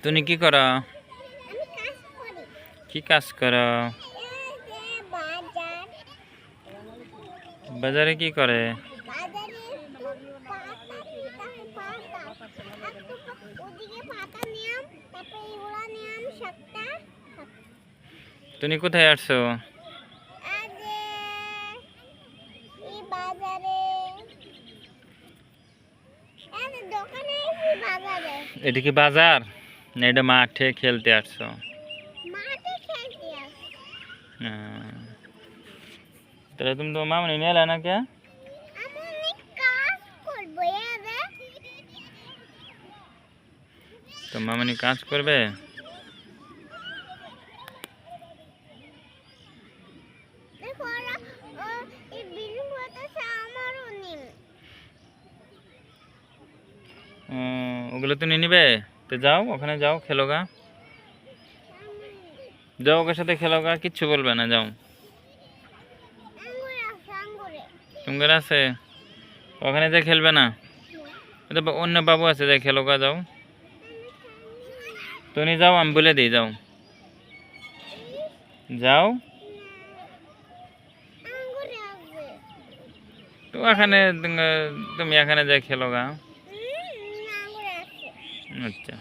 তুমি কি করো? কি কাজ করো? বাজারে কি করে? তুমি কোথায় আসছো? এটা কি বাজার না এটা মাঠে খেলতে আসছো? তাহলে তুমি তো মামনি নিয়ে এলে না কে? তো মামনি কাজ করবে? ওগুলো তুমি নিবে? তো যাও ওখানে যাও খেলোগা, যাও ওকে সাথে খেলোগা, কিচ্ছু বলবে না, যাও। তোমার আছে ওখানে যে খেলবে না? অন্য বাবু আছে, যে খেলোগা, যাও। তুমি যাও, আমি বলে দিই, যাও যাও। তো এখানে তুমি এখানে যাই খেলোগা। আচ্ছা।